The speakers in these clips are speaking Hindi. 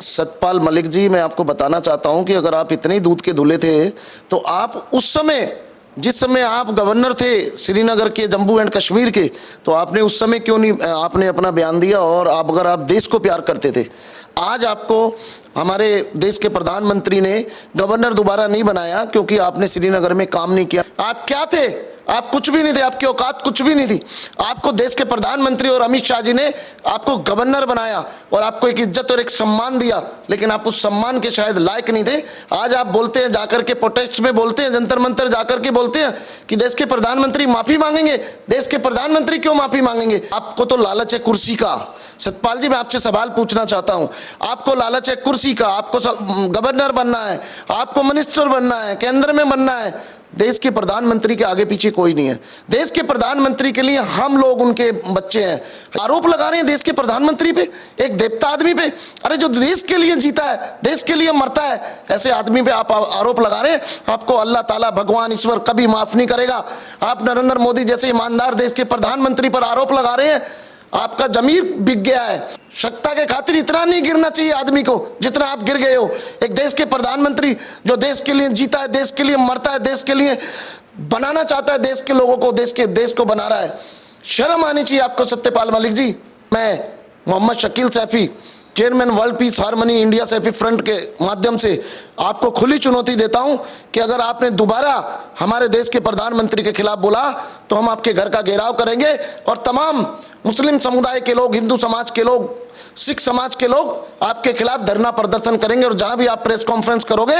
सतपाल मलिक जी, मैं आपको बताना चाहता हूं कि अगर आप इतने ही दूध के धुले थे तो आप उस समय, जिस समय आप गवर्नर थे श्रीनगर के, जम्मू एंड कश्मीर के, तो आपने उस समय क्यों नहीं आपने अपना बयान दिया? और आप अगर आप देश को प्यार करते थे, आज आपको हमारे देश के प्रधानमंत्री ने गवर्नर दोबारा नहीं बनाया क्योंकि आपने श्रीनगर में काम नहीं किया। आप क्या थे? आप कुछ भी नहीं थे, आपकी औकात कुछ भी नहीं थी। आपको देश के प्रधानमंत्री और अमित शाह जी ने आपको गवर्नर बनाया और आपको एक इज्जत और एक सम्मान दिया, लेकिन आप उस सम्मान के शायद लायक नहीं थे। आज आप बोलते हैं, जाकर के प्रोटेस्ट में बोलते हैं, जंतर मंतर जाकर के बोलते हैं कि देश के प्रधानमंत्री माफी मांगेंगे। देश के प्रधानमंत्री क्यों माफी मांगेंगे? आपको तो लालच है कुर्सी का। सतपाल जी, मैं आपसे सवाल पूछना चाहता हूं, आपको लालच है कुर्सी का, आपको गवर्नर बनना है, आपको मिनिस्टर बनना है, केंद्र में बनना है। देश के प्रधानमंत्री के आगे पीछे कोई नहीं है। देश के प्रधानमंत्री के लिए हम लोग उनके बच्चे हैं। आरोप लगा रहे हैं देश के प्रधानमंत्री पे, एक देवता आदमी पे। अरे जो देश के लिए जीता है, देश के लिए मरता है, ऐसे आदमी पे आप आरोप लगा रहे हैं। आपको अल्लाह ताला, भगवान, ईश्वर कभी माफ नहीं करेगा। आप नरेंद्र मोदी जैसे ईमानदार देश के प्रधानमंत्री पर आरोप लगा रहे हैं। आपका जमीर बिक गया है। सत्ता के खातिर इतना नहीं गिरना चाहिए आदमी को जितना आप गिर गए हो। एक देश के प्रधानमंत्री जो देश के लिए जीता है, देश के लिए मरता है, देश के लिए बनाना चाहता है, देश के लोगों को, देश को बना रहा है। शर्म आनी चाहिए आपको सत्यपाल मलिक जी। मैं Mohammad Shakeel Saifi, chairman world peace harmony India Saifi front के माध्यम से आपको खुली चुनौती देता हूं कि अगर आपने दोबारा हमारे देश के प्रधानमंत्री के खिलाफ बोला तो हम आपके घर का घेराव करेंगे और तमाम मुस्लिम समुदाय के लोग, हिंदू समाज के लोग, सिख समाज के लोग आपके खिलाफ धरना प्रदर्शन करेंगे। और जहां भी आप प्रेस कॉन्फ्रेंस करोगे,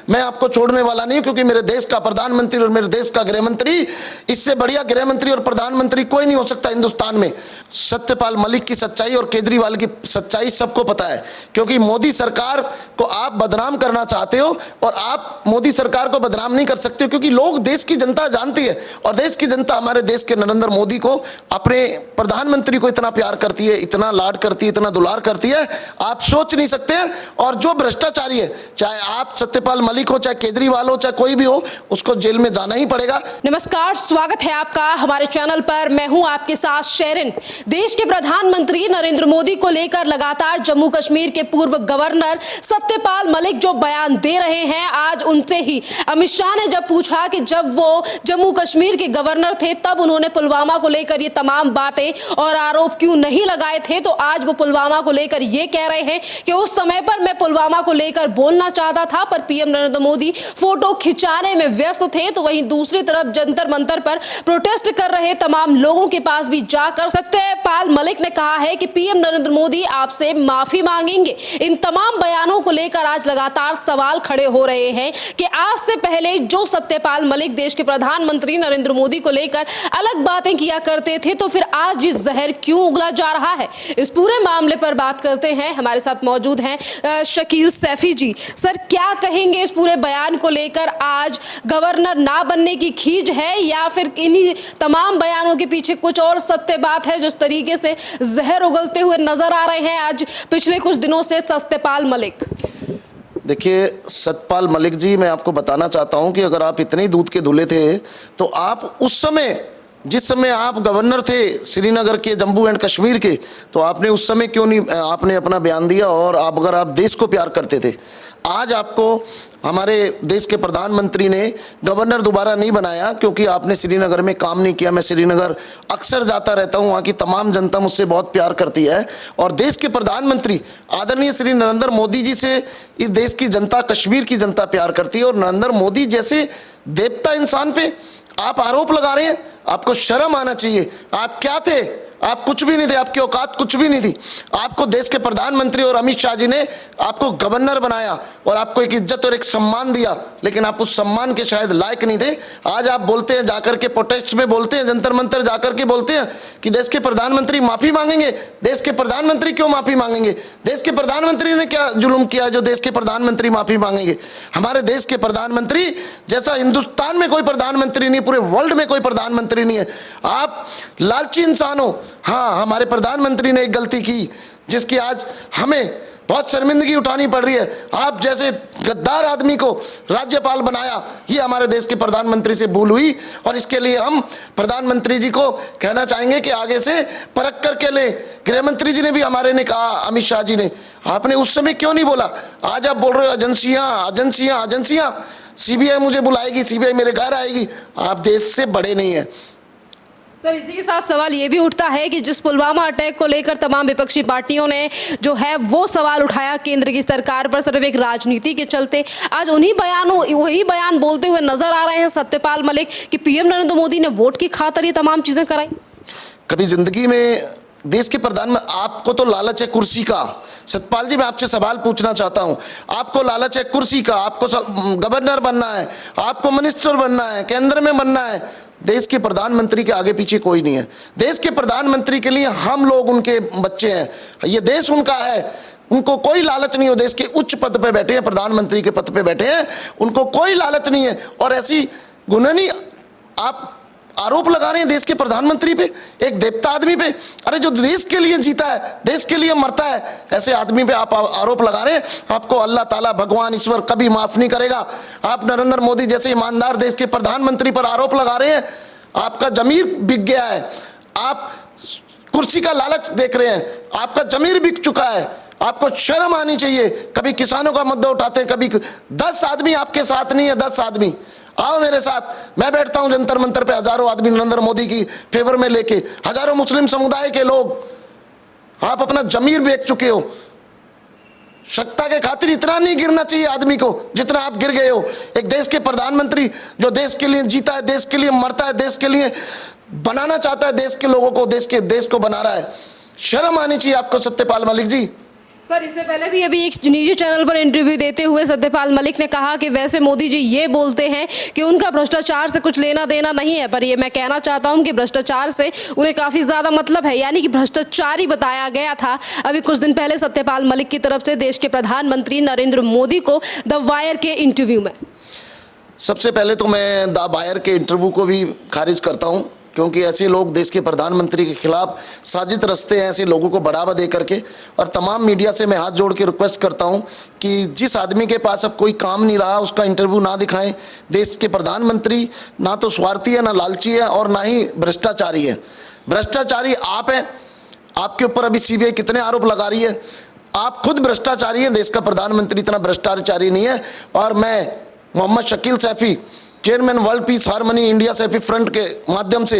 मैं आपको छोड़ने वाला नहीं हूं, क्योंकि मेरे देश का प्रधानमंत्री और मेरे देश का गृहमंत्री, इससे बढ़िया गृहमंत्री और प्रधानमंत्री कोई नहीं हो सकता हिंदुस्तान में। सत्यपाल मलिक की सच्चाई और केजरीवाल की सच्चाई सबको पता है, क्योंकि मोदी सरकार को आप बदनाम करना चाहते हो और आप मोदी सरकार को बदनाम नहीं कर सकते हो, क्योंकि लोग, देश की जनता जानती है और देश की जनता हमारे देश के नरेंद्र मोदी को, अपने प्रधानमंत्री को इतना प्यार करती है, इतना लाड करती है, इतना दुलार करती है, आप सोच नहीं सकते। और जो भ्रष्टाचारी है, चाहे आप सत्यपाल मलिक हो, चाहे केजरीवाल हो, चाहे कोई भी हो, उसको जेल में जाना ही पड़ेगा। नमस्कार, स्वागत है आपका हमारे चैनल पर। मैं हूं आपके साथ शेरिन। देश के प्रधानमंत्री नरेंद्र मोदी को लेकर लगातार जम्मू कश्मीर के पूर्व गवर्नर सत्यपाल मलिक जो बयान दे रहे हैं, आज उनसे ही अमित शाह ने जब पूछा कि जब वो जम्मू कश्मीर के गवर्नर थे तब उन्होंने पुलवामा को लेकर ये तमाम बातें और आरोप क्यों नहीं लगाए थे, तो आज वो पुलवामा को लेकर ये कह रहे हैं कि उस समय पर मैं पुलवामा को लेकर बोलना चाहता था, पर पीएम नरेंद्र मोदी फोटो खिंचाने में व्यस्त थे। तो वहीं दूसरी तरफ जंतर मंतर पर प्रोटेस्ट कर रहे तमाम लोगों के पास भी जाकर सत्यपाल मलिक ने कहा है कि पीएम नरेंद्र मोदी आपसे माफी मांगेंगे। इन तमाम बयानों को लेकर आज लगातार सवाल खड़े हो रहे हैं कि आज से पहले जो सत्यपाल मलिक देश के प्रधानमंत्री नरेंद्र मोदी को लेकर अलग बातें किया करते थे, तो फिर आज ये जहर क्यों उगला जा रहा है? इस पूरे मामले पर बात करते हैं। हमारे साथ मौजूद हैं शकील सैफी जी। सर, क्या कहेंगे इस पूरे बयान को लेकर? आज गवर्नर ना बनने की खींच है या फिर इन्हीं तमाम बयानों के पीछे कुछ और सत्य बात है? जिस तरीके से जहर उगलते हुए नजर आ रहे हैं आज पिछले कुछ दिनों से सत्यपाल मलिक। देखिए सतपाल मलिक जी, मैं आपको बताना चाहता हूं कि अगर आप इतने ही दूध के धुले थे तो आप उस समय, जिस समय आप गवर्नर थे श्रीनगर के, जम्मू एंड कश्मीर के, तो आपने उस समय क्यों नहीं आपने अपना बयान दिया? और आप अगर आप देश को प्यार करते थे, आज आपको हमारे देश के प्रधानमंत्री ने गवर्नर दोबारा नहीं बनाया क्योंकि आपने श्रीनगर में काम नहीं किया। मैं श्रीनगर अक्सर जाता रहता हूं, वहाँ की तमाम जनता मुझसे बहुत प्यार करती है और देश के प्रधानमंत्री आदरणीय श्री नरेंद्र मोदी जी से इस देश की जनता, कश्मीर की जनता प्यार करती है। और नरेंद्र मोदी जैसे देवता इंसान पे आप आरोप लगा रहे हैं, आपको शर्म आना चाहिए। आप क्या थे? आप कुछ भी नहीं थे, आपकी औकात कुछ भी नहीं थी। आपको देश के प्रधानमंत्री और अमित शाह जी ने आपको गवर्नर बनाया और आपको एक इज्जत और एक सम्मान दिया, लेकिन आप उस सम्मान के शायद लायक नहीं थे। आज आप बोलते हैं, जाकर के प्रोटेस्ट में बोलते हैं, जंतर मंतर जाकर के बोलते हैं कि देश के प्रधानमंत्री माफी मांगेंगे। देश के प्रधानमंत्री क्यों माफी मांगेंगे? देश के प्रधानमंत्री ने क्या जुल्म किया जो देश के प्रधानमंत्री माफी मांगेंगे? हमारे देश के प्रधानमंत्री जैसा हिंदुस्तान में कोई प्रधानमंत्री नहीं, पूरे वर्ल्ड में कोई प्रधानमंत्री नहीं है। आप लालची इंसान हो। हाँ, हमारे प्रधानमंत्री ने एक गलती की जिसकी आज हमें बहुत शर्मिंदगी उठानी पड़ रही है। आप जैसे गद्दार आदमी को राज्यपाल बनाया, ये हमारे देश के प्रधानमंत्री से भूल हुई। और इसके लिए हम प्रधानमंत्री जी को कहना चाहेंगे कि आगे से परख करके ले। गृह मंत्री जी ने भी हमारे ने कहा, अमित शाह जी ने, आपने उस समय क्यों नहीं बोला? आज आप बोल रहे हो एजेंसियां एजेंसियां एजेंसियां, सीबीआई मुझे बुलाएगी, सीबीआई मेरे घर आएगी। आप देश से बड़े नहीं है। सर, इसी के साथ सवाल ये भी उठता है कि जिस पुलवामा अटैक को लेकर तमाम विपक्षी पार्टियों ने जो है वो सवाल उठाया केंद्र की सरकार पर, सिर्फ एक राजनीति के चलते आज वही बयान बोलते हुए नजर आ रहे हैं सत्यपाल मलिक कि पीएम नरेंद्र मोदी ने वोट की खातिर ये तमाम चीजें कराई। कभी जिंदगी में देश के प्रधानमंत्री, आपको तो लालच है कुर्सी का। सतपाल जी, मैं आपसे सवाल पूछना चाहता हूं, आपको लालच है कुर्सी का, आपको गवर्नर बनना है, आपको मिनिस्टर बनना है, केंद्र में बनना है। देश के प्रधानमंत्री के आगे पीछे कोई नहीं है। देश के प्रधानमंत्री के लिए हम लोग उनके बच्चे हैं, ये देश उनका है। उनको कोई लालच नहीं हो, देश के उच्च पद पे बैठे हैं, प्रधानमंत्री के पद पे बैठे हैं, उनको कोई लालच नहीं है। और ऐसी गुनहनी आप आरोप लगा रहे हैं देश के प्रधानमंत्री पे, एक देवता आदमी पे। अरे जो देश के लिए जीता है, देश के लिए मरता है, ऐसे आदमी पे आप आरोप लगा रहे हैं। आपको अल्लाह ताला, भगवान, ईश्वर कभी माफ नहीं करेगा। आप नरेंद्र मोदी जैसे ईमानदार देश के प्रधानमंत्री पर आरोप लगा रहे हैं, आपका जमीर बिक गया है। आप कुर्सी का लालच देख रहे हैं, आपका जमीर बिक चुका है। आपको शर्म आनी चाहिए। कभी किसानों का मुद्दा उठाते हैं, कभी 10 आदमी आपके साथ नहीं है, 10 आदमी आओ मेरे साथ। मैं बैठता हूं जंतर मंतर पे, हजारों आदमी नरेंद्र मोदी की फेवर में लेके, हजारों मुस्लिम समुदाय के लोग। आप अपना जमीर बेच चुके हो। सत्ता के खातिर इतना नहीं गिरना चाहिए आदमी को जितना आप गिर गए हो। एक देश के प्रधानमंत्री जो देश के लिए जीता है, देश के लिए मरता है, देश के लिए बनाना चाहता है, देश के लोगों को, देश को बना रहा है। शर्म आनी चाहिए आपको सत्यपाल मलिक जी। सर, इससे पहले भी अभी एक निजी चैनल पर इंटरव्यू देते हुए सत्यपाल मलिक ने कहा कि वैसे मोदी जी ये बोलते हैं कि उनका भ्रष्टाचार से कुछ लेना देना नहीं है, पर ये मैं कहना चाहता हूं कि भ्रष्टाचार से उन्हें काफी ज्यादा मतलब है, यानी कि भ्रष्टाचारी बताया गया था अभी कुछ दिन पहले सत्यपाल मलिक की तरफ से देश के प्रधानमंत्री नरेंद्र मोदी को द वायर के इंटरव्यू में। सबसे पहले तो मैं द वायर के इंटरव्यू को भी खारिज करता हूं, क्योंकि ऐसे लोग देश के प्रधानमंत्री के खिलाफ साजिश रचते हैं, ऐसे लोगों को बढ़ावा दे करके। और तमाम मीडिया से मैं हाथ जोड़ के रिक्वेस्ट करता हूं कि जिस आदमी के पास अब कोई काम नहीं रहा उसका इंटरव्यू ना दिखाएं। देश के प्रधानमंत्री ना तो स्वार्थी है, ना लालची है, और ना ही भ्रष्टाचारी है। भ्रष्टाचारी आप हैं। आपके ऊपर अभी सीबीआई कितने आरोप लगा रही है। आप खुद भ्रष्टाचारी हैं, देश का प्रधानमंत्री इतना भ्रष्टाचारी नहीं है। और मैं Mohammad Shakeel Saifi, chairman world peace harmony India Saifi front के माध्यम से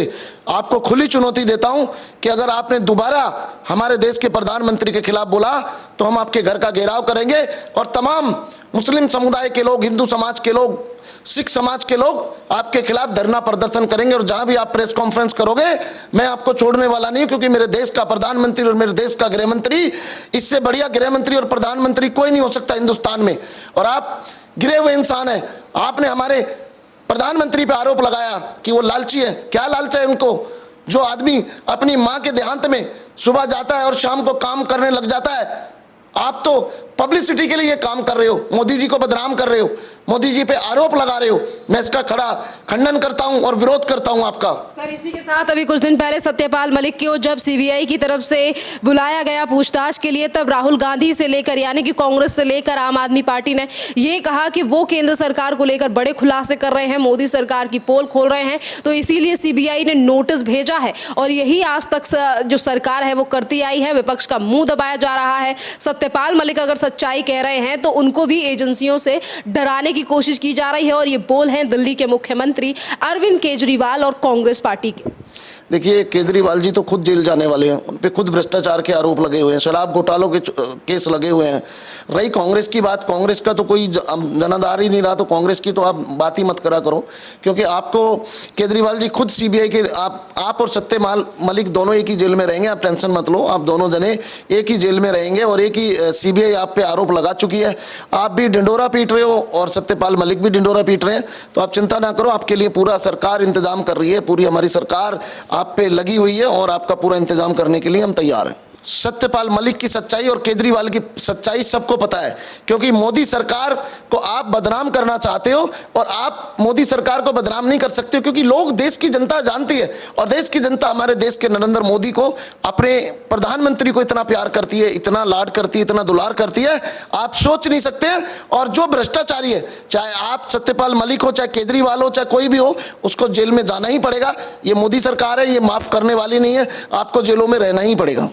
आपको खुली चुनौती देता हूं कि अगर आपने दोबारा हमारे देश के प्रधानमंत्री के खिलाफ बोला तो हम आपके घर का घेराव करेंगे। और तमाम मुस्लिम समुदाय के लोग, हिंदू समाज के लोग, सिख समाज के लोग आपके खिलाफ धरना प्रदर्शन करेंगे। और जहां भी आप प्रेस कॉन्फ्रेंस करोगे, मैं आपको छोड़ने वाला नहीं, क्योंकि मेरे देश का प्रधानमंत्री और मेरे देश का गृह मंत्री, इससे बढ़िया गृह मंत्री और प्रधानमंत्री कोई नहीं हो सकता हिंदुस्तान में। और आप गिरे हुए इंसान हैं। आपने हमारे प्रधानमंत्री पे आरोप लगाया कि वो लालची है। क्या लालच है उनको? जो आदमी अपनी मां के देहांत में सुबह जाता है और शाम को काम करने लग जाता है। आप तो पब्लिसिटी के लिए ये काम कर रहे हो, मोदी जी को बदनाम कर रहे हो, मोदी जी पे आरोप लगा रहे हो। मैं इसका खड़ा खंडन करता हूं और विरोध करता हूं आपका। सर, इसी के साथ अभी कुछ दिन पहले सत्यपाल मलिक को जब सीबीआई की तरफ से बुलाया गया पूछताछ के लिए, तब राहुल गांधी से लेकर यानी कि कांग्रेस से लेकर आम आदमी पार्टी ने ये कहा कि वो केंद्र सरकार को लेकर बड़े खुलासे कर रहे हैं, मोदी सरकार की पोल खोल रहे हैं, तो इसीलिए सीबीआई ने नोटिस भेजा है। और यही आज तक जो सरकार है वो करती आई है, विपक्ष का मुंह दबाया जा रहा है। सत्यपाल मलिक अगर सच्चाई कह रहे हैं तो उनको भी एजेंसियों से डराने की कोशिश की जा रही है। और ये बोल हैं दिल्ली के मुख्यमंत्री अरविंद केजरीवाल और कांग्रेस पार्टी के। देखिए, केजरीवाल जी तो खुद जेल जाने वाले हैं, उन पे खुद भ्रष्टाचार के आरोप लगे हुए हैं, शराब घोटालों के केस लगे हुए हैं। रही कांग्रेस की बात, कांग्रेस का तो कोई जनाधार ही नहीं रहा, तो कांग्रेस की तो आप बात ही मत करा करो। क्योंकि आपको केजरीवाल जी खुद सीबीआई के, आप और सत्यपाल मलिक दोनों एक ही जेल में रहेंगे। आप टेंशन मत लो, आप दोनों जने एक ही जेल में रहेंगे और एक ही सीबीआई आप पे आरोप लगा चुकी है। आप भी ढिंडोरा पीट रहे हो और सत्यपाल मलिक भी ढिंडोरा पीट रहे हैं। तो आप चिंता ना करो, आपके लिए पूरा सरकार इंतजाम कर रही है, पूरी हमारी सरकार आप पे लगी हुई है और आपका पूरा इंतजाम करने के लिए हम तैयार हैं। सत्यपाल मलिक की सच्चाई और केजरीवाल की सच्चाई सबको पता है, क्योंकि मोदी सरकार को आप बदनाम करना चाहते हो और आप मोदी सरकार को बदनाम नहीं कर सकते हो, क्योंकि लोग, देश की जनता जानती है और देश की जनता हमारे देश के नरेंद्र मोदी को, अपने प्रधानमंत्री को इतना प्यार करती है, इतना लाड करती है, इतना दुलार करती है, आप सोच नहीं सकते। और जो भ्रष्टाचारी है, चाहे आप सत्यपाल मलिक हो, चाहे केजरीवाल हो, चाहे कोई भी हो, उसको जेल में जाना ही पड़ेगा। ये मोदी सरकार है, ये माफ करने वाली नहीं है, आपको जेलों में रहना ही पड़ेगा।